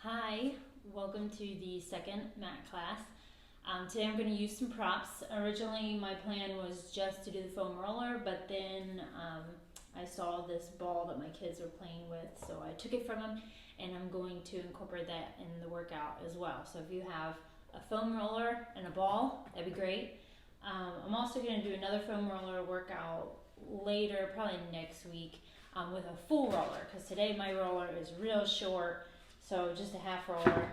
Hi, welcome to the second mat class. Today I'm going to use some props. Originally my plan was just to do the foam roller, but then I saw this ball that my kids were playing with, so I took it from them and I'm going to incorporate that in the workout as well. So if you have a foam roller and a ball, that'd be great. I'm also going to do another foam roller workout later, probably next week, with a full roller, because today my roller is real short, so just a half roller.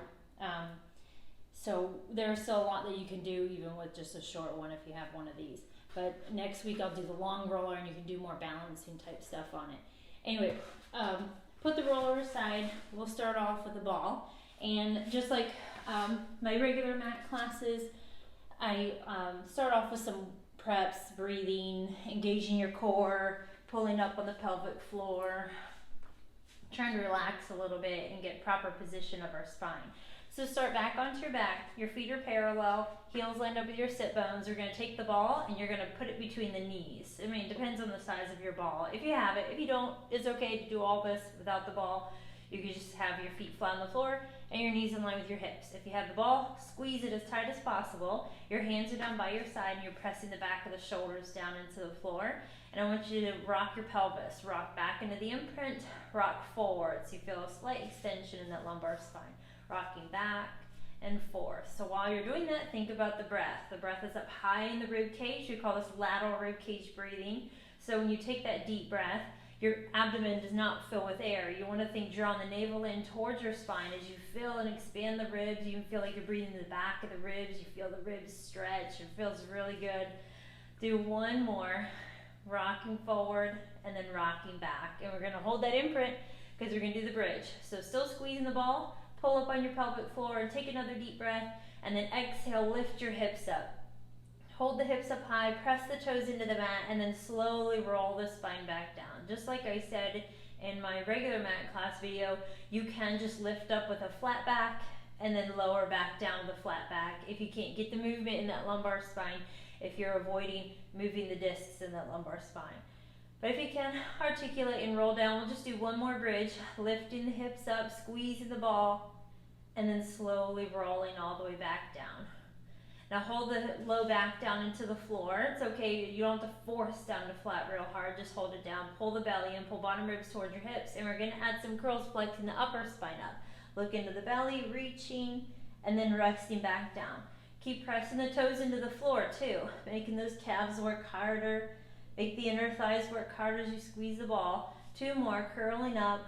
So there's still a lot that you can do even with just a short one if you have one of these. But next week I'll do the long roller and you can do more balancing type stuff on it. Anyway, put the roller aside. We'll start off with the ball. And just like my regular mat classes, I start off with some preps, breathing, engaging your core, pulling up on the pelvic floor, trying to relax a little bit and get proper position of our spine. So start back onto your back, your feet are parallel, heels lined up with your sit bones. You're going to take the ball and you're going to put it between the knees. I mean, it depends on the size of your ball. If you have it, if you don't, it's okay to do all this without the ball. You can just have your feet flat on the floor and your knees in line with your hips. If you have the ball, squeeze it as tight as possible. Your hands are down by your side and you're pressing the back of the shoulders down into the floor. And I want you to rock your pelvis. Rock back into the imprint, rock forward. So you feel a slight extension in that lumbar spine. Rocking back and forth. So while you're doing that, think about the breath. The breath is up high in the rib cage. We call this lateral rib cage breathing. So when you take that deep breath, your abdomen does not fill with air. You want to think drawing the navel in towards your spine as you fill and expand the ribs. You can feel like you're breathing in the back of the ribs. You feel the ribs stretch. It feels really good. Do one more. Rocking forward and then rocking back. And we're going to hold that imprint because we're going to do the bridge. So still squeezing the ball. Pull up on your pelvic floor and take another deep breath. And then exhale, lift your hips up. Hold the hips up high, press the toes into the mat, and then slowly roll the spine back down. Just like I said in my regular mat class video, you can just lift up with a flat back and then lower back down with a flat back if you can't get the movement in that lumbar spine, if you're avoiding moving the discs in that lumbar spine. But if you can articulate and roll down, we'll just do one more bridge, lifting the hips up, squeezing the ball, and then slowly rolling all the way back down. Now hold the low back down into the floor. It's okay, you don't have to force down to flat real hard, just hold it down. Pull the belly in, pull bottom ribs towards your hips, and we're going to add some curls, flexing the upper spine up. Look into the belly, reaching, and then resting back down. Keep pressing the toes into the floor too, making those calves work harder. Make the inner thighs work harder as you squeeze the ball. Two more, curling up.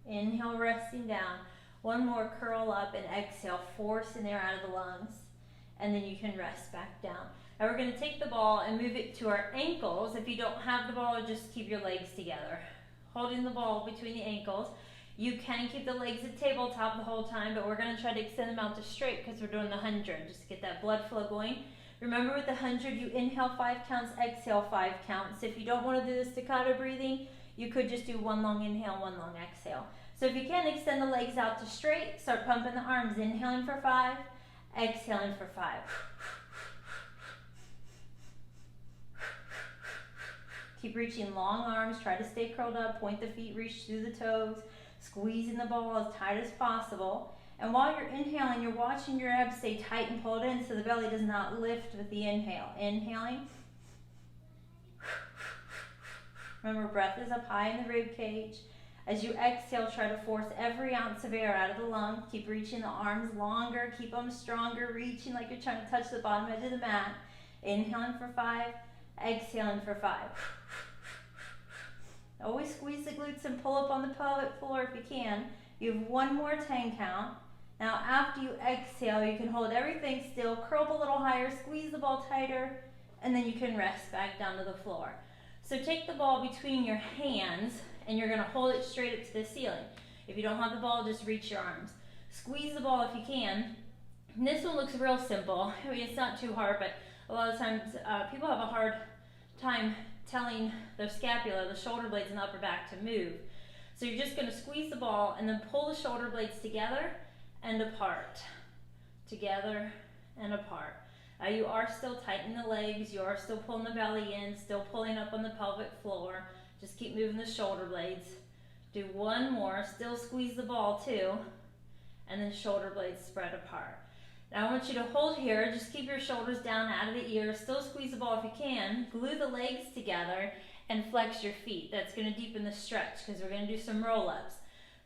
Inhale, resting down. One more, curl up and exhale, forcing air out of the lungs. And then you can rest back down. Now we're going to take the ball and move it to our ankles. If you don't have the ball, just keep your legs together. Holding the ball between the ankles. You can keep the legs at tabletop the whole time, but we're going to try to extend them out to straight because we're doing the 100, just to get that blood flow going. Remember with the 100, you inhale 5 counts, exhale 5 counts. If you don't want to do the staccato breathing, you could just do one long inhale, one long exhale. So if you can, extend the legs out to straight, start pumping the arms, inhaling for 5, exhaling for 5. Keep reaching long arms, try to stay curled up, point the feet, reach through the toes, squeezing the ball as tight as possible. And while you're inhaling, you're watching your abs stay tight and pulled in so the belly does not lift with the inhale. Inhaling. Remember, breath is up high in the rib cage. As you exhale, try to force every ounce of air out of the lung. Keep reaching the arms longer, keep them stronger, reaching like you're trying to touch the bottom edge of the mat. Inhaling for 5, exhaling for 5. Always squeeze the glutes and pull up on the pelvic floor if you can. You have one more 10 count. Now after you exhale, you can hold everything still, curl up a little higher, squeeze the ball tighter, and then you can rest back down to the floor. So take the ball between your hands and you're going to hold it straight up to the ceiling. If you don't have the ball, just reach your arms. Squeeze the ball if you can. And this one looks real simple. I mean, it's not too hard, but a lot of times people have a hard time telling their scapula, the shoulder blades and the upper back to move. So you're just going to squeeze the ball and then pull the shoulder blades together and apart. Together and apart. You are still tightening the legs, you are still pulling the belly in, still pulling up on the pelvic floor. Just keep moving the shoulder blades. Do one more, still squeeze the ball too. and then shoulder blades spread apart. Now I want you to hold here, just keep your shoulders down out of the ears, still squeeze the ball if you can, glue the legs together, and flex your feet. That's going to deepen the stretch because we're going to do some roll-ups.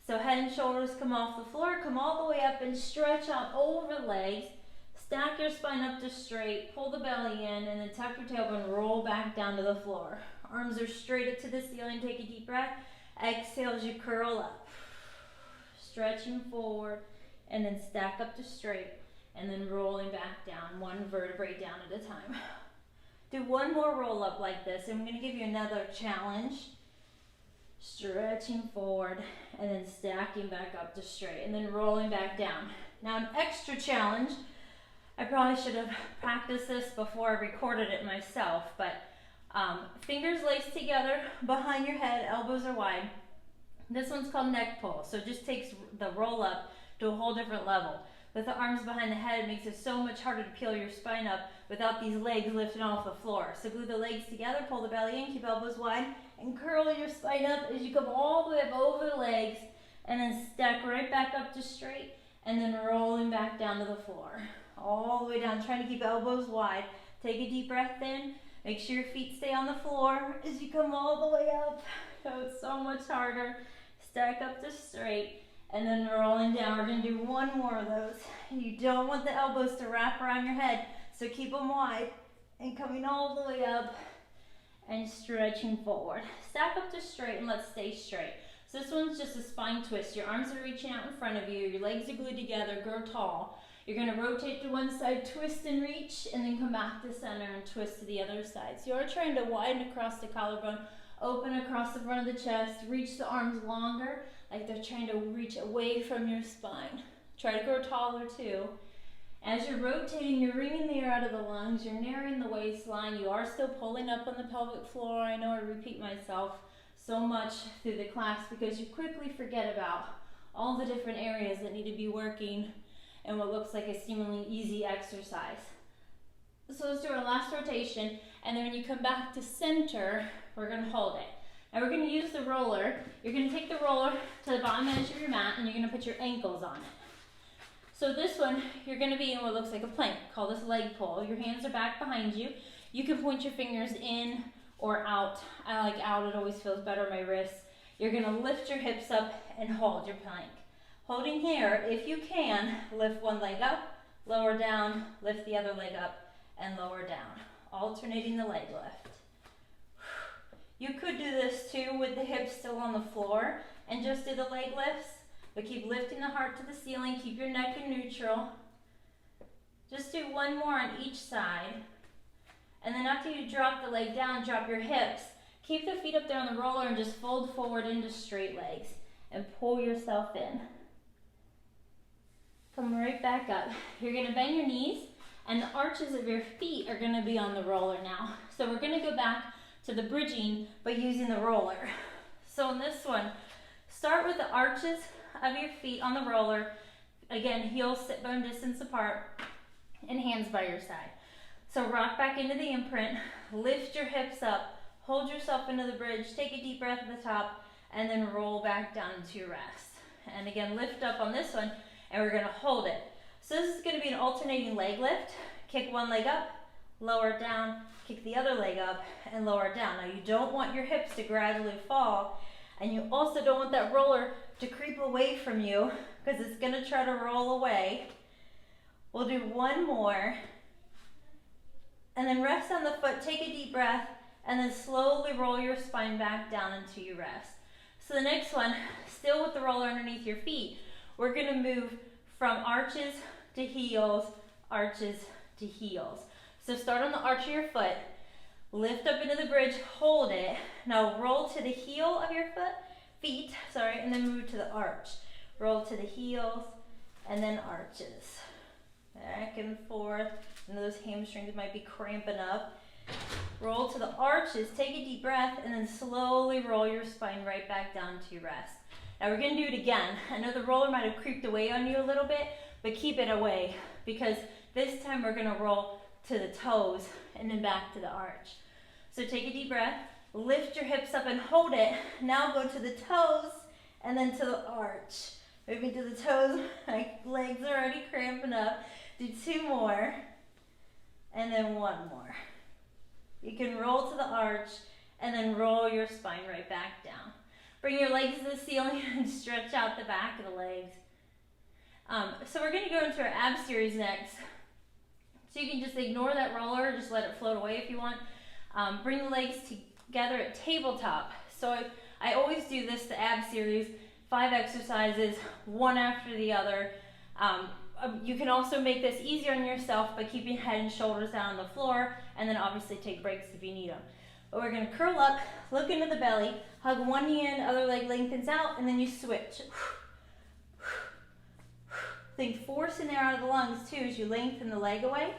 So head and shoulders come off the floor, come all the way up and stretch out over the legs. Stack your spine up to straight, pull the belly in, and then tuck your tailbone, roll back down to the floor. Arms are straight up to the ceiling, take a deep breath. Exhale as you curl up. Stretching forward, and then stack up to straight, and then rolling back down, one vertebrae down at a time. Do one more roll up like this, and I'm going to give you another challenge. Stretching forward, and then stacking back up to straight, and then rolling back down. Now an extra challenge, I probably should have practiced this before I recorded it myself, but fingers laced together behind your head, elbows are wide. This one's called neck pull, so it just takes the roll up to a whole different level. With the arms behind the head, it makes it so much harder to peel your spine up without these legs lifting off the floor. So glue the legs together, pull the belly in, keep elbows wide, and curl your spine up as you come all the way up over the legs, and then stack right back up to straight, and then rolling back down to the floor. All the way down, trying to keep elbows wide. Take a deep breath in, make sure your feet stay on the floor as you come all the way up. Oh, it's so much harder. Stack up to straight, and then rolling down. We're going to do one more of those. You don't want the elbows to wrap around your head, so keep them wide, and coming all the way up, and stretching forward. Stack up to straight, and let's stay straight. So this one's just a spine twist. Your arms are reaching out in front of you, your legs are glued together, grow tall. You're going to rotate to one side, twist and reach, and then come back to center and twist to the other side. So you're trying to widen across the collarbone, open across the front of the chest, reach the arms longer, like they're trying to reach away from your spine. Try to grow taller too. As you're rotating, you're wringing the air out of the lungs, you're narrowing the waistline, you are still pulling up on the pelvic floor. I know I repeat myself so much through the class because you quickly forget about all the different areas that need to be working in what looks like a seemingly easy exercise. So let's do our last rotation, and then when you come back to center, we're going to hold it. Now we're going to use the roller. You're going to take the roller to the bottom edge of your mat, and you're going to put your ankles on it. So this one, you're going to be in what looks like a plank. Call this leg pull. Your hands are back behind you. You can point your fingers in or out. I like out. It always feels better on my wrists. You're going to lift your hips up and hold your plank. Holding here, if you can, lift one leg up, lower down, lift the other leg up, and lower down, alternating the leg lift. You could do this too with the hips still on the floor and just do the leg lifts, but keep lifting the heart to the ceiling, keep your neck in neutral. Just do one more on each side, and then after you drop the leg down, drop your hips. Keep the feet up there on the roller and just fold forward into straight legs and pull yourself in. Come right back up. You're going to bend your knees, and the arches of your feet are going to be on the roller now. So we're going to go back to the bridging, but using the roller. So in this one, start with the arches of your feet on the roller. Again, heels sit bone distance apart, and hands by your side. So rock back into the imprint, lift your hips up, hold yourself into the bridge, take a deep breath at the top, and then roll back down to your rest. And again, lift up on this one, and we're going to hold it. So this is going to be an alternating leg lift. Kick one leg up, lower it down, kick the other leg up, and lower it down. Now you don't want your hips to gradually fall, and you also don't want that roller to creep away from you because it's going to try to roll away. We'll do one more, and then rest on the foot, take a deep breath, and then slowly roll your spine back down until you rest. So the next one, still with the roller underneath your feet, we're going to move from arches to heels, arches to heels. So start on the arch of your foot, lift up into the bridge, hold it. Now roll to the heel of your feet, and then move to the arch. Roll to the heels, and then arches. Back and forth. And those hamstrings might be cramping up. Roll to the arches, take a deep breath, and then slowly roll your spine right back down to rest. Now we're going to do it again. I know the roller might have creeped away on you a little bit, but keep it away because this time we're going to roll to the toes and then back to the arch. So take a deep breath, lift your hips up and hold it. Now go to the toes and then to the arch. Moving to the toes, my legs are already cramping up. Do 2 more, and then 1 more. You can roll to the arch, and then roll your spine right back down. Bring your legs to the ceiling and stretch out the back of the legs. So we're gonna go into our ab series next. So you can just ignore that roller, just let it float away if you want. Bring the legs together at tabletop. So I always do this, the ab series, 5 exercises, one after the other. You can also make this easier on yourself by keeping head and shoulders down on the floor, and then obviously take breaks if you need them. But we're gonna curl up, look into the belly, hug one knee in, other leg lengthens out, and then you switch. Think force in there out of the lungs too as you lengthen the leg away.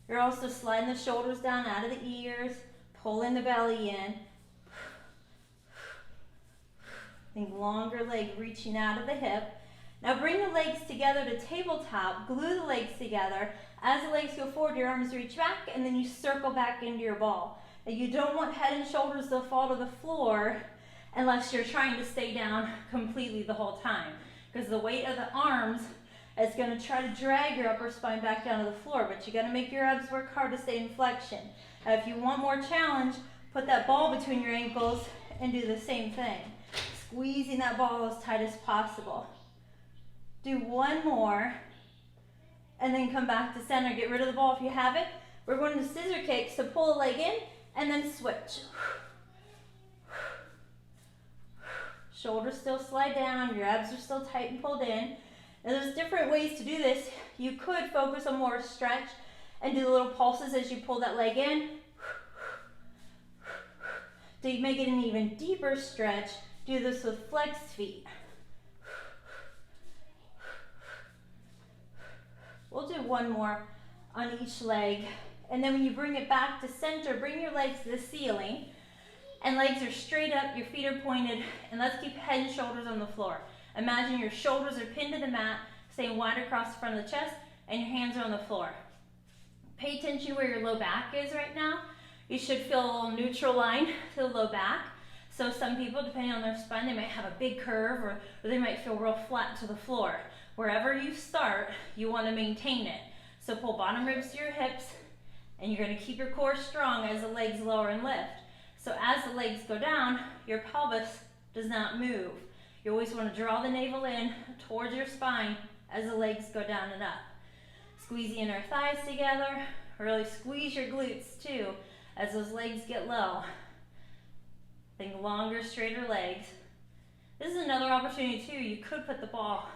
You're also sliding the shoulders down out of the ears, pulling the belly in. Think longer leg reaching out of the hip. Now bring the legs together to tabletop, glue the legs together. As the legs go forward, your arms reach back, and then you circle back into your ball. Now you don't want head and shoulders to fall to the floor unless you're trying to stay down completely the whole time, because the weight of the arms is going to try to drag your upper spine back down to the floor, but you got to make your abs work hard to stay in flexion. Now if you want more challenge, put that ball between your ankles and do the same thing, squeezing that ball as tight as possible. Do 1 more, and then come back to center. Get rid of the ball if you have it. We're going to scissor kicks, so pull a leg in, and then switch. Shoulders still slide down, your abs are still tight and pulled in. Now there's different ways to do this. You could focus on more stretch and do the little pulses as you pull that leg in. To make it an even deeper stretch, do this with flexed feet. We'll do 1 more on each leg. And then when you bring it back to center, bring your legs to the ceiling. And legs are straight up, your feet are pointed, and let's keep head and shoulders on the floor. Imagine your shoulders are pinned to the mat, staying wide across the front of the chest, and your hands are on the floor. Pay attention where your low back is right now. You should feel a little neutral line to the low back. So some people, depending on their spine, they might have a big curve, or they might feel real flat to the floor. Wherever you start, you want to maintain it. So pull bottom ribs to your hips, and you're going to keep your core strong as the legs lower and lift. So as the legs go down, your pelvis does not move. You always want to draw the navel in towards your spine as the legs go down and up. Squeeze the inner thighs together. Really squeeze your glutes too as those legs get low. Think longer, straighter legs. This is another opportunity too. You could put the ball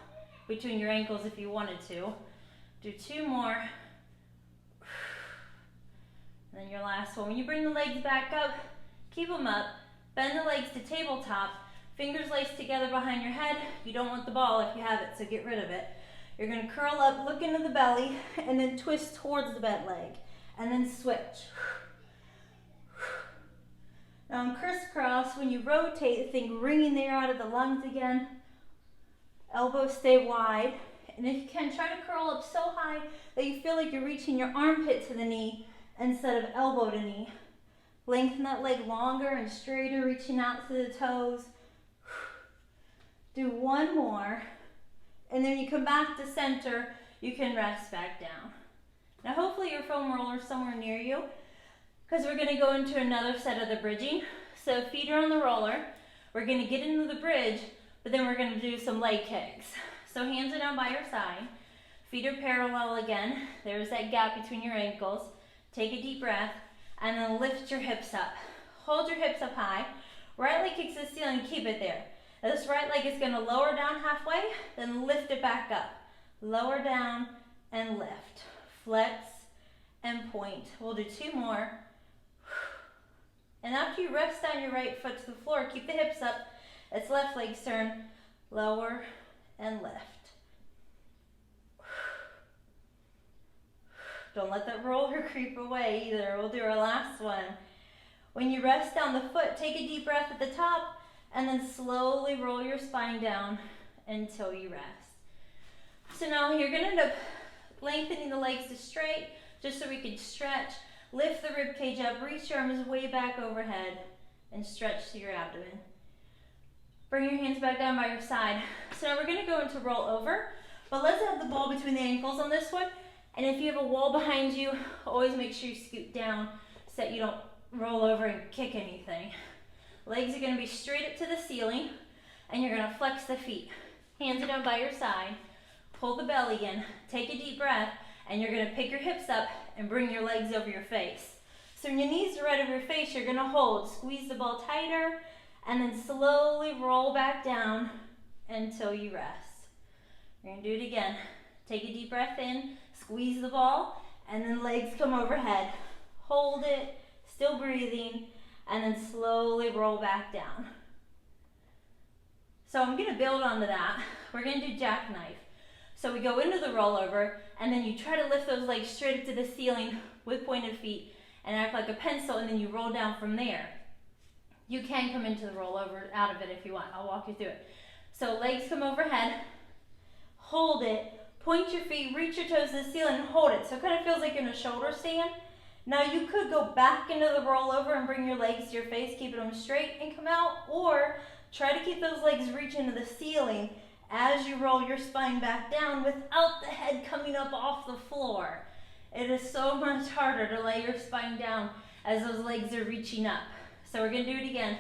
between your ankles if you wanted to. Do 2 more. And then your last one. When you bring the legs back up, keep them up. Bend the legs to tabletop. Fingers laced together behind your head. You don't want the ball if you have it, so get rid of it. You're going to curl up, look into the belly, and then twist towards the bent leg. And then switch. Now in crisscross, when you rotate, think wringing the air out of the lungs again. Elbows stay wide. And if you can, try to curl up so high that you feel like you're reaching your armpit to the knee instead of elbow to knee. Lengthen that leg longer and straighter, reaching out to the toes. Do 1 more. And then you come back to center, you can rest back down. Now hopefully your foam roller is somewhere near you, because we're going to go into another set of the bridging. So feet are on the roller. We're going to get into the bridge, but then we're going to do some leg kicks. So hands are down by your side. Feet are parallel again. There's that gap between your ankles. Take a deep breath, and then lift your hips up. Hold your hips up high. Right leg kicks the ceiling, keep it there. Now this right leg is going to lower down halfway, then lift it back up. Lower down and lift. Flex and point. We'll do 2 more. And after you rest down your right foot to the floor, keep the hips up. It's left leg's turn. Lower and lift. Don't let that roller creep away either. We'll do our last one. When you rest down the foot, take a deep breath at the top, and then slowly roll your spine down until you rest. So now you're going to end up lengthening the legs to straight, just so we can stretch. Lift the rib cage up, reach your arms way back overhead, and stretch to your abdomen. Bring your hands back down by your side. So now we're gonna go into roll over, but let's have the ball between the ankles on this one. And if you have a wall behind you, always make sure you scoot down so that you don't roll over and kick anything. Legs are gonna be straight up to the ceiling, and you're gonna flex the feet. Hands are down by your side, pull the belly in, take a deep breath, and you're gonna pick your hips up and bring your legs over your face. So when your knees are right over your face, you're gonna hold, squeeze the ball tighter, and then slowly roll back down until you rest. You're gonna do it again. Take a deep breath in, squeeze the ball, and then legs come overhead. Hold it, still breathing, and then slowly roll back down. So I'm gonna build onto that. We're gonna do jackknife. So we go into the rollover, and then you try to lift those legs straight up to the ceiling with pointed feet and act like a pencil, and then you roll down from there. You can come into the rollover out of it if you want. I'll walk you through it. So legs come overhead, hold it, point your feet, reach your toes to the ceiling, and hold it. So it kind of feels like you're in a shoulder stand. Now you could go back into the rollover and bring your legs to your face, keep them straight and come out, or try to keep those legs reaching to the ceiling as you roll your spine back down without the head coming up off the floor. It is so much harder to lay your spine down as those legs are reaching up. So we're gonna do it again.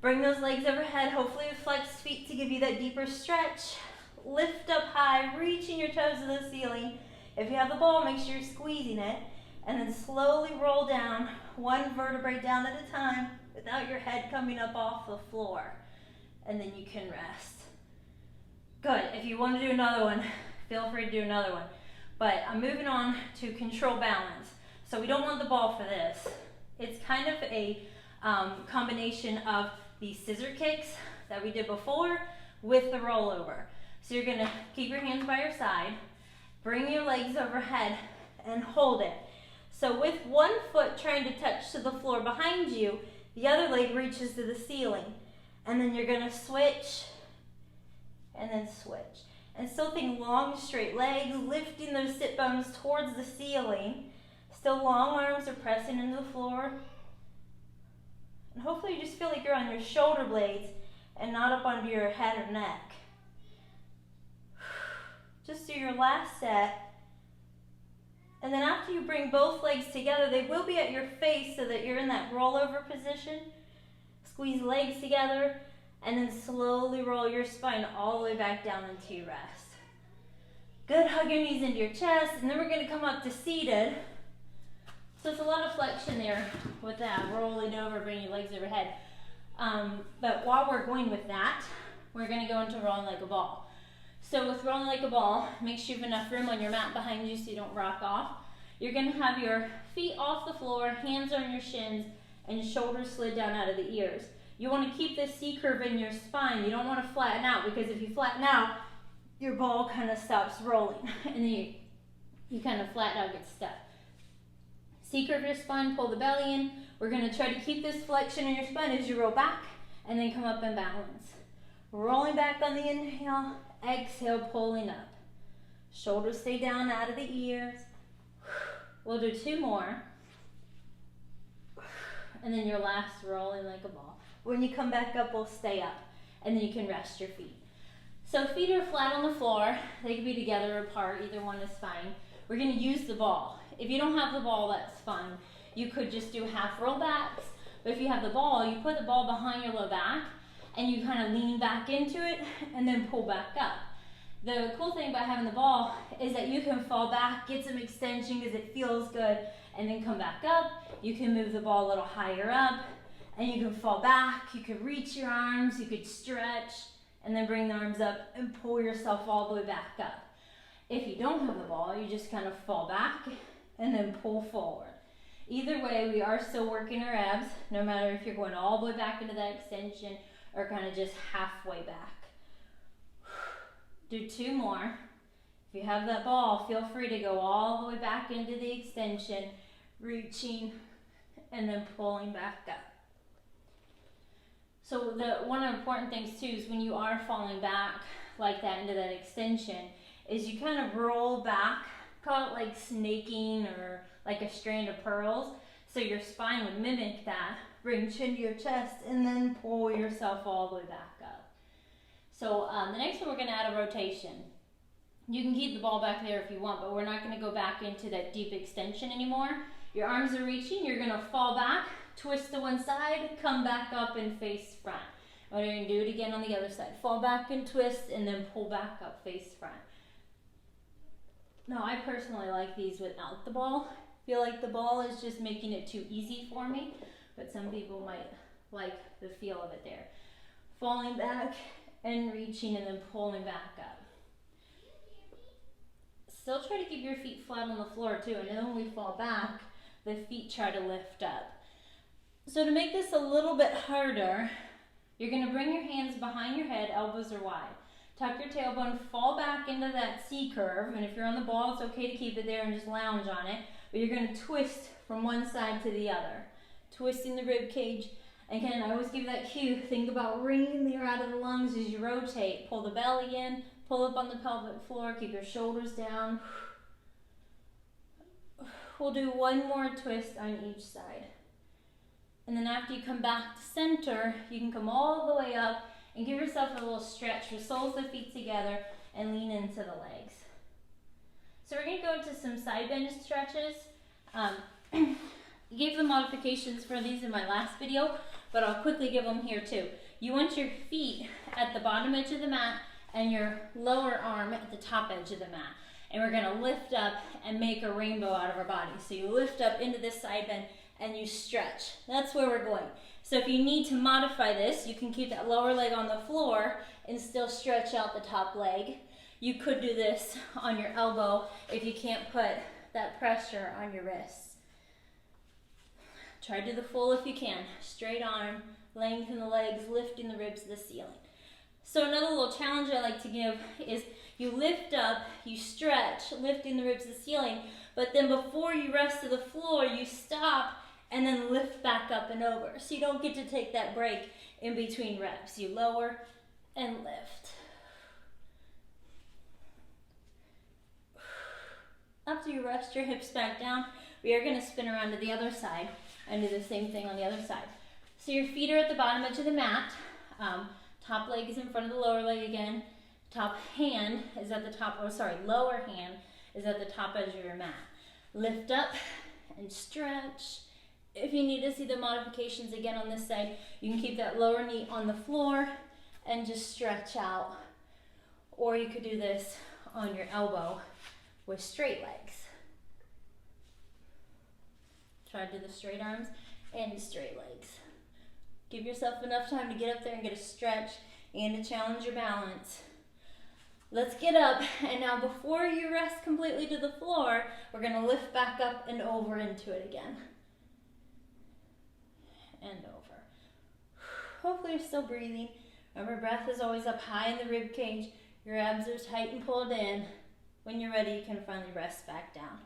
Bring those legs overhead, hopefully with flexed feet to give you that deeper stretch. Lift up high, reaching your toes to the ceiling. If you have the ball, make sure you're squeezing it. And then slowly roll down, one vertebrae down at a time without your head coming up off the floor. And then you can rest. Good, if you want to do another one, feel free to do another one. But I'm moving on to control balance. So we don't want the ball for this. It's kind of a combination of the scissor kicks that we did before with the rollover. So you're gonna keep your hands by your side, bring your legs overhead and hold it. So with one foot trying to touch to the floor behind you, the other leg reaches to the ceiling. And then you're gonna switch and then switch. And still think long straight legs, lifting those sit bones towards the ceiling. Still long arms are pressing into the floor. And hopefully you just feel like you're on your shoulder blades and not up onto your head or neck. Just do your last set. And then after you bring both legs together, they will be at your face so that you're in that rollover position. Squeeze legs together and then slowly roll your spine all the way back down into your rest. Good, hug your knees into your chest, and then we're gonna come up to seated. So it's a lot of flexion there with that, rolling over, bringing your legs overhead. But while we're going with that, we're gonna go into rolling like a ball. So with rolling like a ball, make sure you have enough room on your mat behind you so you don't rock off. You're gonna have your feet off the floor, hands on your shins, and shoulders slid down out of the ears. You wanna keep this C curve in your spine. You don't wanna flatten out, because if you flatten out, your ball kind of stops rolling, and then you kind of flatten out, get stuck. C-curve your spine, pull the belly in. We're gonna try to keep this flexion in your spine as you roll back, and then come up and balance. Rolling back on the inhale, exhale, pulling up. Shoulders stay down out of the ears. We'll do 2 more. And then your last, rolling like a ball. When you come back up, we'll stay up, and then you can rest your feet. So feet are flat on the floor. They can be together or apart, either one is fine. We're gonna use the ball. If you don't have the ball, that's fine. You could just do half roll backs, but if you have the ball, you put the ball behind your low back and you kind of lean back into it and then pull back up. The cool thing about having the ball is that you can fall back, get some extension because it feels good, and then come back up. You can move the ball a little higher up, and you can fall back. You could reach your arms, you could stretch, and then bring the arms up and pull yourself all the way back up. If you don't have the ball, you just kind of fall back and then pull forward. Either way, we are still working our abs, no matter if you're going all the way back into that extension or kind of just halfway back. Do 2 more. If you have that ball, feel free to go all the way back into the extension, reaching and then pulling back up. So one of the important things too is when you are falling back like that into that extension is you kind of roll back, call it like snaking or like a strand of pearls. So your spine would mimic that. Bring chin to your chest and then pull yourself all the way back up. So the next one, we're gonna add a rotation. You can keep the ball back there if you want, but we're not gonna go back into that deep extension anymore. Your arms are reaching, you're gonna fall back, twist to one side, come back up and face front. And we're gonna do it again on the other side. Fall back and twist, and then pull back up, face front. Now, I personally like these without the ball. I feel like the ball is just making it too easy for me, but some people might like the feel of it there. Falling back and reaching, and then pulling back up. Still try to keep your feet flat on the floor too, and then when we fall back, the feet try to lift up. So to make this a little bit harder, you're gonna bring your hands behind your head, elbows are wide. Tuck your tailbone, fall back into that C curve, and if you're on the ball, it's okay to keep it there and just lounge on it, but you're gonna twist from one side to the other. Twisting the rib cage. Again, I always give that cue, think about wringing the air out of the lungs as you rotate. Pull the belly in, pull up on the pelvic floor, keep your shoulders down. We'll do one more twist on each side. And then after you come back to center, you can come all the way up and give yourself a little stretch for soles of the feet together and lean into the legs. So we're gonna go into some side bend stretches. I gave the modifications for these in my last video, but I'll quickly give them here too. You want your feet at the bottom edge of the mat and your lower arm at the top edge of the mat. And we're gonna lift up and make a rainbow out of our body. So you lift up into this side bend and you stretch. That's where we're going. So if you need to modify this, you can keep that lower leg on the floor and still stretch out the top leg. You could do this on your elbow if you can't put that pressure on your wrists. Try to do the full if you can. Straight arm, lengthen the legs, lifting the ribs to the ceiling. So another little challenge I like to give is you lift up, you stretch, lifting the ribs to the ceiling, but then before you rest to the floor, you stop and then lift back up and over. So you don't get to take that break in between reps. You lower and lift. After you rest your hips back down, we are gonna spin around to the other side and do the same thing on the other side. So your feet are at the bottom edge of the mat. Top leg is in front of the lower leg again. Top hand is at the top, lower hand is at the top edge of your mat. Lift up and stretch. If you need to see the modifications again on this side, you can keep that lower knee on the floor and just stretch out. Or you could do this on your elbow with straight legs. Try to do the straight arms and straight legs. Give yourself enough time to get up there and get a stretch and to challenge your balance. Let's get up, and now before you rest completely to the floor, we're gonna lift back up and over into it again. And over. Hopefully you're still breathing. Remember, breath is always up high in the rib cage. Your abs are tight and pulled in. When you're ready, you can finally rest back down.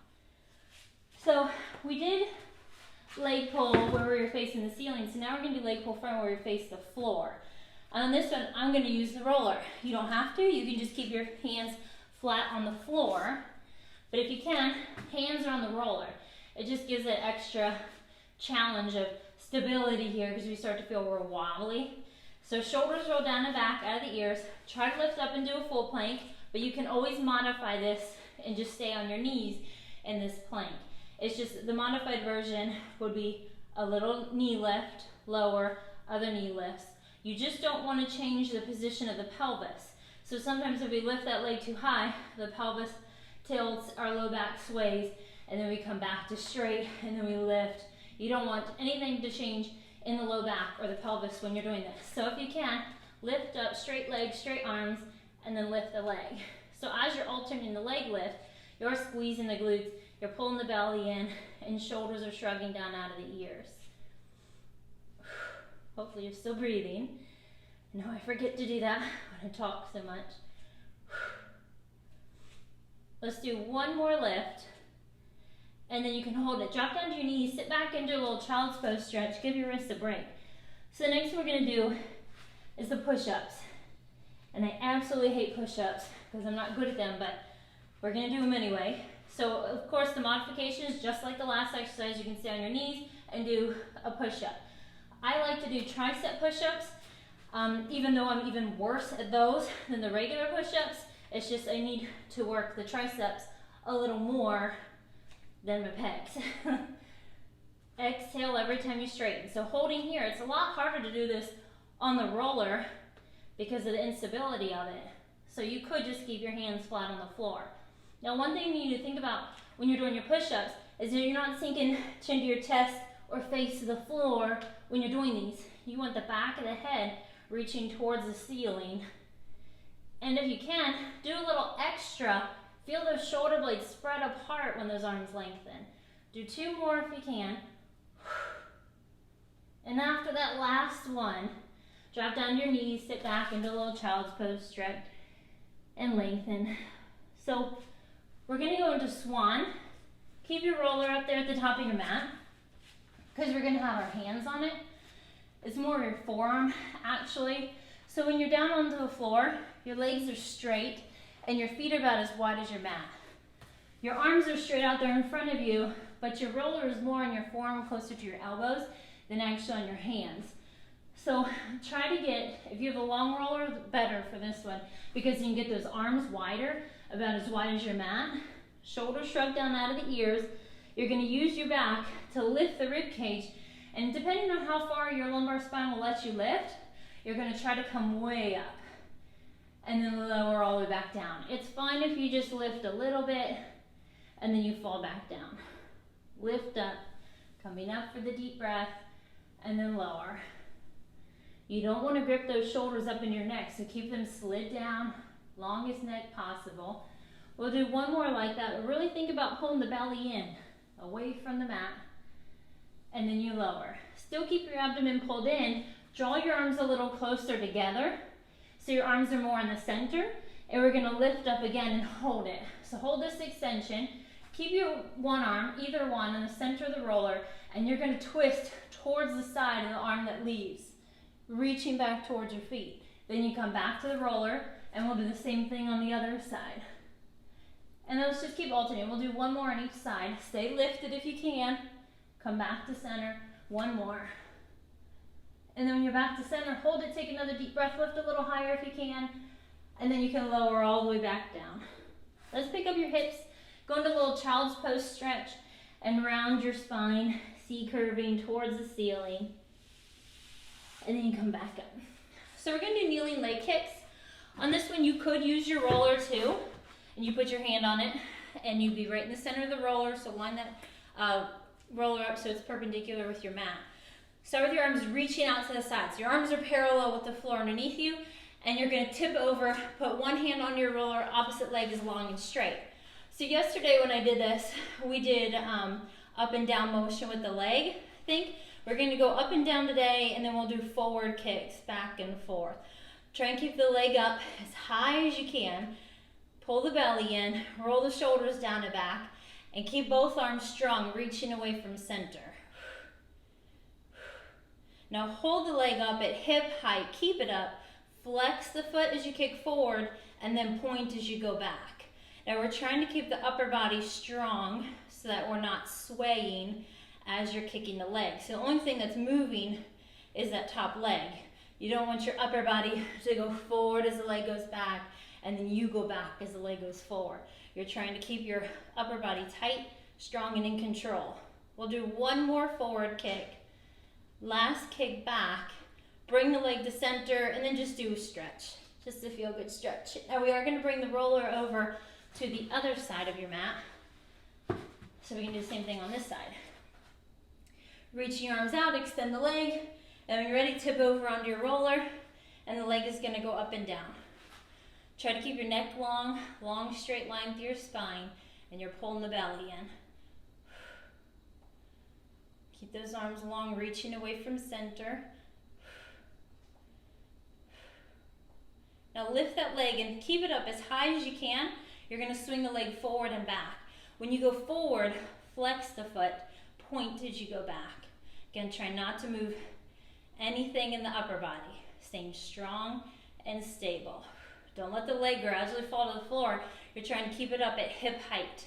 So we did leg pull where we were facing the ceiling. So now we're gonna do leg pull front where we face the floor. On this one, I'm gonna use the roller. You don't have to, you can just keep your hands flat on the floor. But if you can, hands are on the roller. It just gives it extra challenge of stability here because we start to feel we're wobbly. So shoulders roll down and back out of the ears. Try to lift up and do a full plank, but you can always modify this and just stay on your knees in this plank. It's just the modified version would be a little knee lift, lower, other knee lifts. You just don't want to change the position of the pelvis. So sometimes if we lift that leg too high, the pelvis tilts, our low back sways, and then we come back to straight, and then we lift. You don't want anything to change in the low back or the pelvis when you're doing this. So if you can, lift up, straight legs, straight arms, and then lift the leg. So as you're alternating the leg lift, you're squeezing the glutes, you're pulling the belly in, and shoulders are shrugging down out of the ears. Hopefully you're still breathing. No, I forget to do that when I talk so much. Let's do one more lift. And then you can hold it. Drop down to your knees, sit back into a little child's pose stretch, give your wrists a break. So the next thing we're gonna do is the push-ups. And I absolutely hate push-ups because I'm not good at them, but we're gonna do them anyway. So of course the modification is just like the last exercise. You can stay on your knees and do a push-up. I like to do tricep push-ups. Even though I'm even worse at those than the regular push-ups, it's just I need to work the triceps a little more than my pecs. Exhale every time you straighten. So holding here, it's a lot harder to do this on the roller because of the instability of it. So you could just keep your hands flat on the floor. Now, one thing you need to think about when you're doing your push-ups is that you're not sinking chin to your chest or face to the floor when you're doing these. You want the back of the head reaching towards the ceiling. And if you can, do a little extra. Feel those shoulder blades spread apart when those arms lengthen. Do 2 more if you can. And after that last one, drop down to your knees, sit back into a little child's pose, stretch, and lengthen. So we're going to go into swan. Keep your roller up there at the top of your mat because we're going to have our hands on it. It's more your forearm, actually. So when you're down onto the floor, your legs are straight and your feet are about as wide as your mat. Your arms are straight out there in front of you, but your roller is more on your forearm, closer to your elbows, than actually on your hands. So try to get, if you have a long roller, better for this one, because you can get those arms wider, about as wide as your mat. Shoulders shrug down out of the ears. You're going to use your back to lift the rib cage, and depending on how far your lumbar spine will let you lift, you're going to try to come way up and then lower all the way back down. It's fine if you just lift a little bit and then you fall back down. Lift up, coming up for the deep breath, and then lower. You don't want to grip those shoulders up in your neck, so keep them slid down, longest neck possible. We'll do one more like that, but really think about pulling the belly in, away from the mat, and then you lower. Still keep your abdomen pulled in. Draw your arms a little closer together, so your arms are more in the center, and we're going to lift up again and hold it. So hold this extension. Keep your one arm, either one, in the center of the roller, and you're going to twist towards the side of the arm that leaves, reaching back towards your feet. Then you come back to the roller, and we'll do the same thing on the other side. And then let's just keep alternating. We'll do one more on each side. Stay lifted if you can. Come back to center. One more. And then when you're back to center, hold it, take another deep breath, lift a little higher if you can, and then you can lower all the way back down. Let's pick up your hips, go into a little child's pose stretch, and round your spine, C curving towards the ceiling, and then you come back up. So we're going to do kneeling leg kicks. On this one, you could use your roller too, and you put your hand on it, and you'd be right in the center of the roller, so line that roller up so it's perpendicular with your mat. Start with your arms reaching out to the sides. Your arms are parallel with the floor underneath you, and you're going to tip over, put one hand on your roller, opposite leg is long and straight. So yesterday when I did this, we did up and down motion with the leg, I think. We're going to go up and down today, and then we'll do forward kicks, back and forth. Try and keep the leg up as high as you can. Pull the belly in, roll the shoulders down and back, and keep both arms strong, reaching away from center. Now hold the leg up at hip height, keep it up, flex the foot as you kick forward, and then point as you go back. Now we're trying to keep the upper body strong so that we're not swaying as you're kicking the leg. So the only thing that's moving is that top leg. You don't want your upper body to go forward as the leg goes back, and then you go back as the leg goes forward. You're trying to keep your upper body tight, strong, and in control. We'll do one more forward kick. Last kick back, bring the leg to center, and then just do a stretch, just a feel good stretch. Now we are going to bring the roller over to the other side of your mat, so we can do the same thing on this side. Reach your arms out, extend the leg, and when you're ready, tip over onto your roller, and the leg is going to go up and down. Try to keep your neck long, long straight line through your spine, and you're pulling the belly in. Keep those arms long, reaching away from center. Now lift that leg and keep it up as high as you can. You're going to swing the leg forward and back. When you go forward, flex the foot, point as you go back. Again, try not to move anything in the upper body. Staying strong and stable. Don't let the leg gradually fall to the floor. You're trying to keep it up at hip height.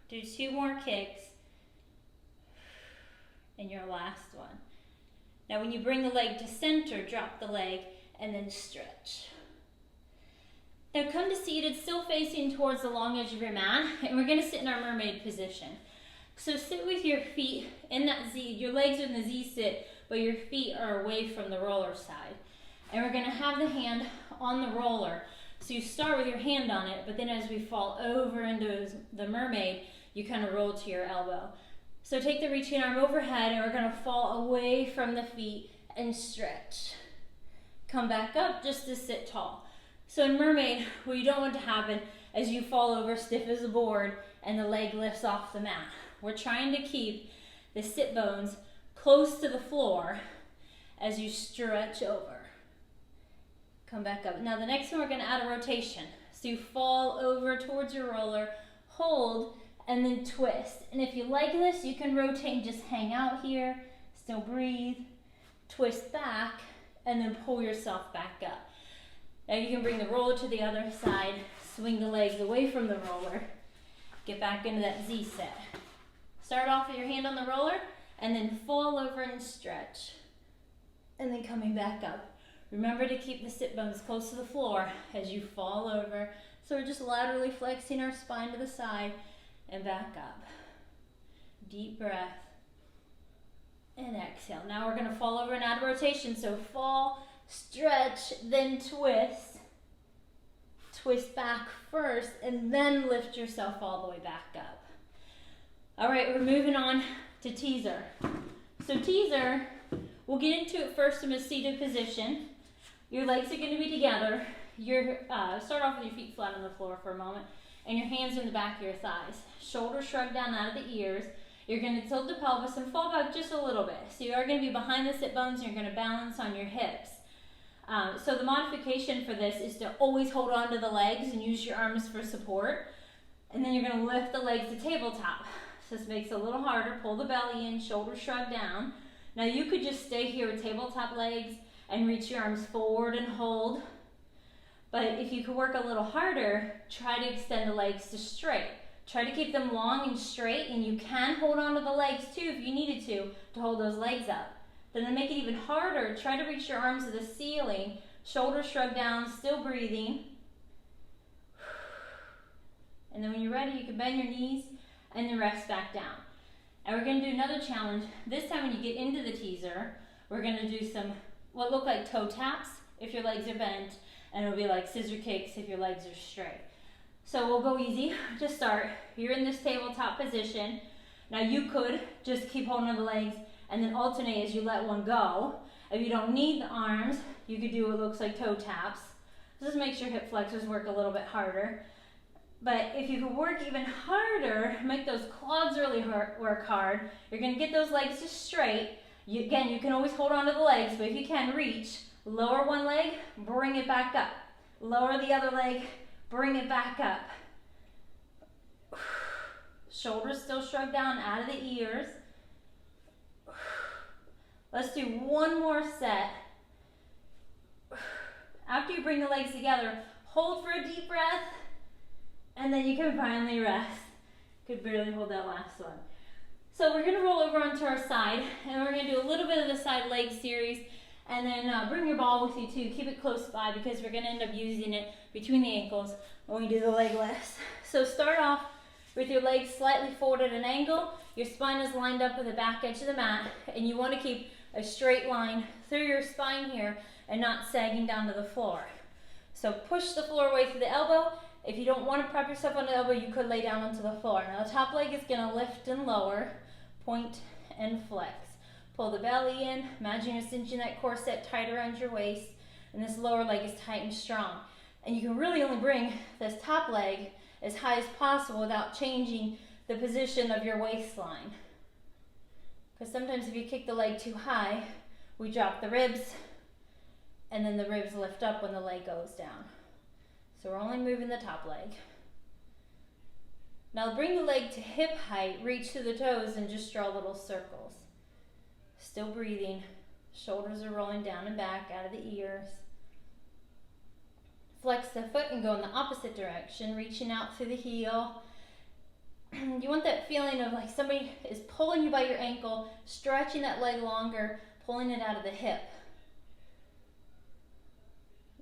Do 2 more kicks. And your last one. Now when you bring the leg to center, drop the leg and then stretch. Now come to seated, still facing towards the long edge of your mat, and we're going to sit in our mermaid position. So sit with your feet in that Z, your legs are in the Z sit, but your feet are away from the roller side. And we're going to have the hand on the roller. So you start with your hand on it, but then as we fall over into the mermaid, you kind of roll to your elbow. So take the reaching arm overhead, and we're going to fall away from the feet and stretch. Come back up just to sit tall. So in mermaid, what you don't want to happen is you fall over stiff as a board and the leg lifts off the mat. We're trying to keep the sit bones close to the floor as you stretch over. Come back up. Now the next one, we're going to add a rotation. So you fall over towards your roller, hold, and then twist. And if you like this, you can rotate and just hang out here, still breathe, twist back, and then pull yourself back up. Now you can bring the roller to the other side, swing the legs away from the roller, get back into that Z set. Start off with your hand on the roller, and then fall over and stretch. And then coming back up. Remember to keep the sit bones close to the floor as you fall over. So we're just laterally flexing our spine to the side and back up. Deep breath. And exhale. Now we're going to fall over and add a rotation. So fall, stretch, then twist. Twist back first, and then lift yourself all the way back up. All right, we're moving on to teaser. So teaser, we'll get into it first in a seated position. Your legs are going to be together. Start off with your feet flat on the floor for a moment, and your hands in the back of your thighs. Shoulders shrug down out of the ears. You're going to tilt the pelvis and fall back just a little bit. So you are going to be behind the sit bones, and you're going to balance on your hips. So the modification for this is to always hold on to the legs and use your arms for support. And then you're going to lift the legs to tabletop. So this makes it a little harder. Pull the belly in, shoulders shrug down. Now you could just stay here with tabletop legs and reach your arms forward and hold. But if you could work a little harder, try to extend the legs to straight. Try to keep them long and straight, and you can hold on to the legs too if you needed to hold those legs up. Then to make it even harder, try to reach your arms to the ceiling, shoulders shrug down, still breathing. And then when you're ready, you can bend your knees and then rest back down. And we're going to do another challenge. This time when you get into the teaser, we're going to do some what look like toe taps if your legs are bent, and it'll be like scissor kicks if your legs are straight. So we'll go easy to start. You're in this tabletop position. Now you could just keep holding on the legs and then alternate as you let one go. If you don't need the arms, you could do what looks like toe taps. This makes your hip flexors work a little bit harder. But if you could work even harder, make those quads really work hard, you're going to get those legs just straight. Again, you can always hold on to the legs, but if you can, reach. Lower one leg, bring it back up. Lower the other leg, bring it back up. Shoulders still shrug down out of the ears. Let's do one more set. After you bring the legs together, hold for a deep breath, and then you can finally rest. Could barely hold that last one. So we're going to roll over onto our side, and we're going to do a little bit of the side leg series, and then bring your ball with you too. Keep it close by because we're going to end up using it between the ankles when we do the leg lifts. So start off with your legs slightly forward at an angle. Your spine is lined up with the back edge of the mat, and you want to keep a straight line through your spine here and not sagging down to the floor. So push the floor away through the elbow. If you don't want to prep yourself on the elbow, you could lay down onto the floor. Now the top leg is going to lift and lower, point and flex. Pull the belly in. Imagine you're cinching that corset tight around your waist, and this lower leg is tight and strong. And you can really only bring this top leg as high as possible without changing the position of your waistline. Because sometimes if you kick the leg too high, we drop the ribs, and then the ribs lift up when the leg goes down. So we're only moving the top leg. Now bring the leg to hip height, reach through the toes, and just draw little circles. Still breathing. Shoulders are rolling down and back out of the ears. Flex the foot and go in the opposite direction, reaching out through the heel. You want that feeling of like somebody is pulling you by your ankle, stretching that leg longer, pulling it out of the hip.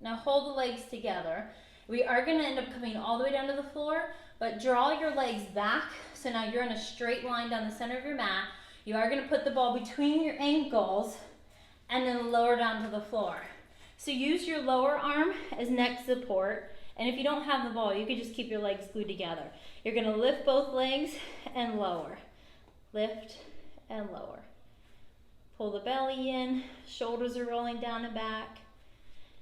Now hold the legs together. We are going to end up coming all the way down to the floor, but draw your legs back. So now you're in a straight line down the center of your mat. You are going to put the ball between your ankles and then lower down to the floor. So use your lower arm as neck support. And if you don't have the ball, you can just keep your legs glued together. You're going to lift both legs and lower. Lift and lower. Pull the belly in, shoulders are rolling down and back.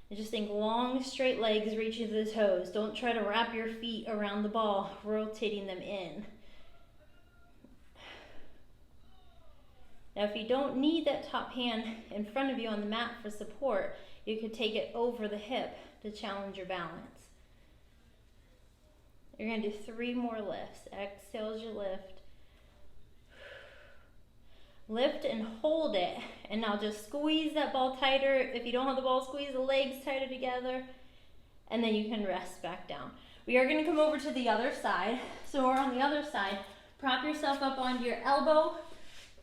And just think long, straight legs reaching to the toes. Don't try to wrap your feet around the ball, rotating them in. Now, if you don't need that top hand in front of you on the mat for support, you could take it over the hip to challenge your balance. You're going to do 3 more lifts. Exhale as you lift. Lift and hold it. And now just squeeze that ball tighter. If you don't have the ball, squeeze the legs tighter together. And then you can rest back down. We are going to come over to the other side. So we're on the other side. Prop yourself up onto your elbow.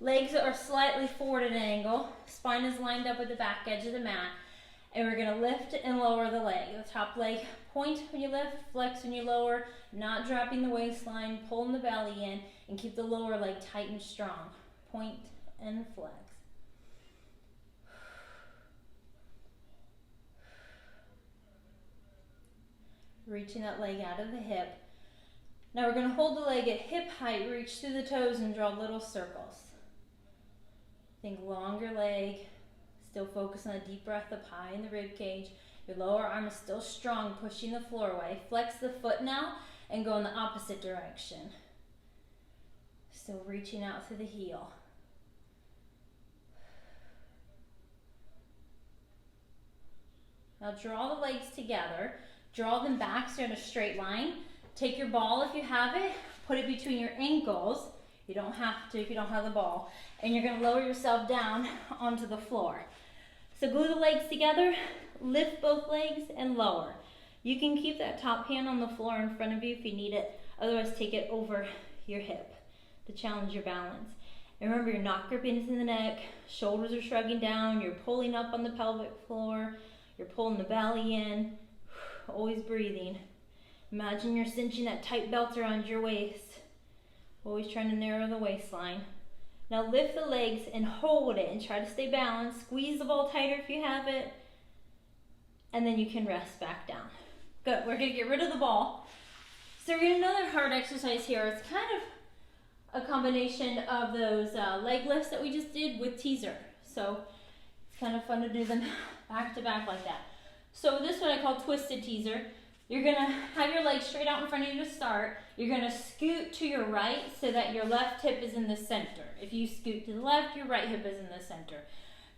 Legs are slightly forward at an angle. Spine is lined up with the back edge of the mat. And we're going to lift and lower the leg. The top leg point when you lift, flex when you lower, not dropping the waistline, pulling the belly in, and keep the lower leg tight and strong. Point and flex. Reaching that leg out of the hip. Now we're going to hold the leg at hip height, reach through the toes and draw little circles. Think longer leg. Still focus on a deep breath up high in the rib cage. Your lower arm is still strong, pushing the floor away. Flex the foot now and go in the opposite direction. Still reaching out through the heel. Now draw the legs together. Draw them back so you're in a straight line. Take your ball if you have it. Put it between your ankles. You don't have to if you don't have the ball. And you're going to lower yourself down onto the floor. So glue the legs together, lift both legs, and lower. You can keep that top hand on the floor in front of you if you need it. Otherwise, take it over your hip to challenge your balance. And remember, you're not gripping into the neck. Shoulders are shrugging down. You're pulling up on the pelvic floor. You're pulling the belly in. Always breathing. Imagine you're cinching that tight belt around your waist. Always trying to narrow the waistline. Now lift the legs and hold it and try to stay balanced. Squeeze the ball tighter if you have it. And then you can rest back down. Good, we're gonna get rid of the ball. So we're gonna another hard exercise here. It's kind of a combination of those leg lifts that we just did with teaser. So it's kind of fun to do them back to back like that. So this one I call twisted teaser. You're gonna have your legs straight out in front of you to start. You're gonna scoot to your right so that your left hip is in the center. If you scoot to the left, your right hip is in the center.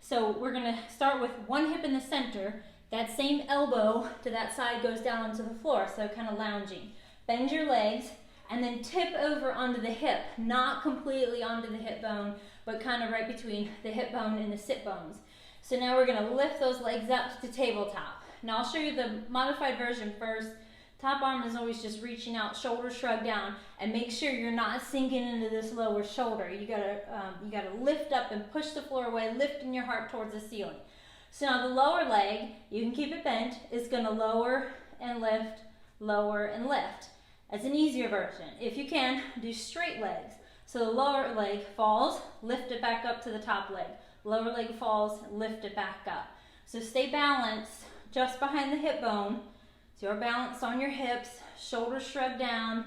So we're gonna start with one hip in the center. That same elbow to that side goes down onto the floor, so kind of lounging. Bend your legs and then tip over onto the hip, not completely onto the hip bone, but kind of right between the hip bone and the sit bones. So now we're gonna lift those legs up to tabletop. Now I'll show you the modified version first. Top arm is always just reaching out, shoulders shrug down, and make sure you're not sinking into this lower shoulder. You gotta lift up and push the floor away, lifting your heart towards the ceiling. So now the lower leg, you can keep it bent, is gonna lower and lift, as an easier version. If you can, do straight legs. So the lower leg falls, lift it back up to the top leg. Lower leg falls, lift it back up. So stay balanced just behind the hip bone. So you're balanced on your hips, shoulders shrug down.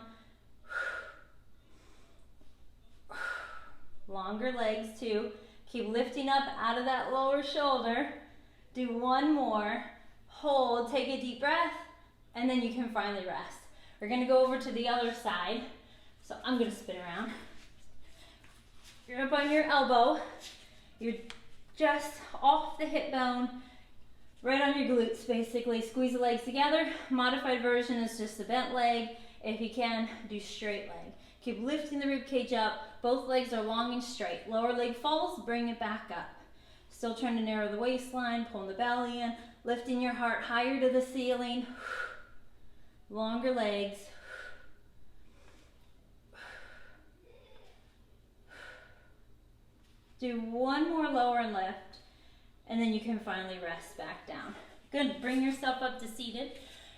Longer legs too. Keep lifting up out of that lower shoulder. Do one more. Hold, take a deep breath, and then you can finally rest. We're gonna go over to the other side. So I'm gonna spin around. You're up on your elbow. You're just off the hip bone. Right on your glutes, basically. Squeeze the legs together. Modified version is just a bent leg. If you can, do straight leg. Keep lifting the rib cage up. Both legs are long and straight. Lower leg falls, bring it back up. Still trying to narrow the waistline, pulling the belly in, lifting your heart higher to the ceiling. Longer legs. Do one more lower and lift. and then you can finally rest back down. Good, bring yourself up to seated.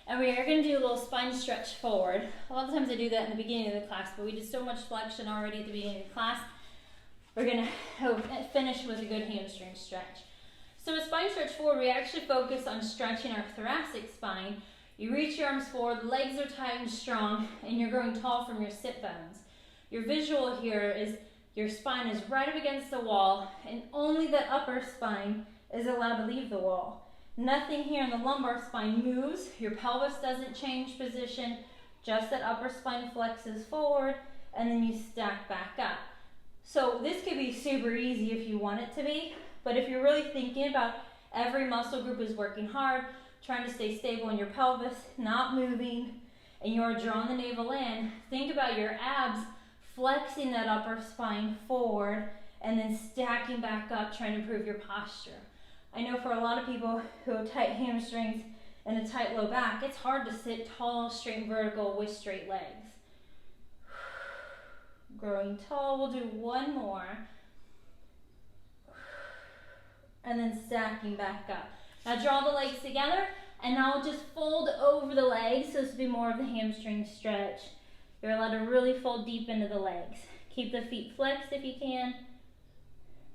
And we are going to do a little spine stretch forward. A lot of times I do that in the beginning of the class, but we did so much flexion already at the beginning of the class. We're going to finish with a good hamstring stretch. So a spine stretch forward, we actually focus on stretching our thoracic spine. You reach your arms forward, legs are tight and strong, and you're growing tall from your sit bones. Your visual here is your spine is right up against the wall, and only the upper spine is allowed to leave the wall. Nothing here in the lumbar spine moves. Your pelvis doesn't change position. Just that upper spine flexes forward, and then you stack back up. So this could be super easy if you want it to be, but if you're really thinking about every muscle group is working hard, trying to stay stable in your pelvis, not moving, and you're drawing the navel in, think about your abs flexing that upper spine forward and then stacking back up, trying to improve your posture. I know for a lot of people who have tight hamstrings and a tight low back, it's hard to sit tall, straight and vertical with straight legs. Growing tall, we'll do one more. And then stacking back up. Now draw the legs together, and now we'll just fold over the legs, so this will be more of the hamstring stretch. You're allowed to really fold deep into the legs. Keep the feet flexed if you can.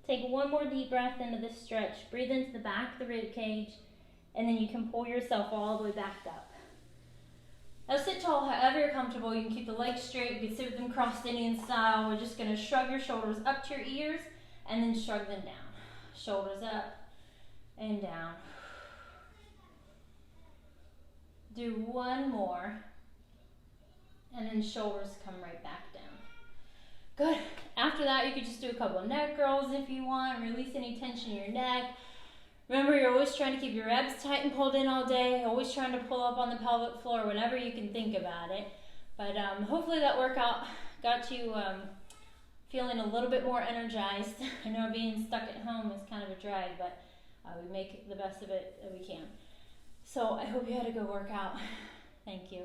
Take one more deep breath into this stretch. Breathe into the back of the rib cage, and then you can pull yourself all the way back up. Now sit tall however you're comfortable. You can keep the legs straight. You can sit with them crossed Indian style. We're just going to shrug your shoulders up to your ears and then shrug them down. Shoulders up and down. Do one more, and then shoulders come right back down. Good. After that, you could just do a couple of neck curls if you want. Release any tension in your neck. Remember, you're always trying to keep your abs tight and pulled in all day. Always trying to pull up on the pelvic floor whenever you can think about it. But hopefully that workout got you feeling a little bit more energized. I know being stuck at home is kind of a drag, but we make the best of it that we can. So I hope you had a good workout. Thank you.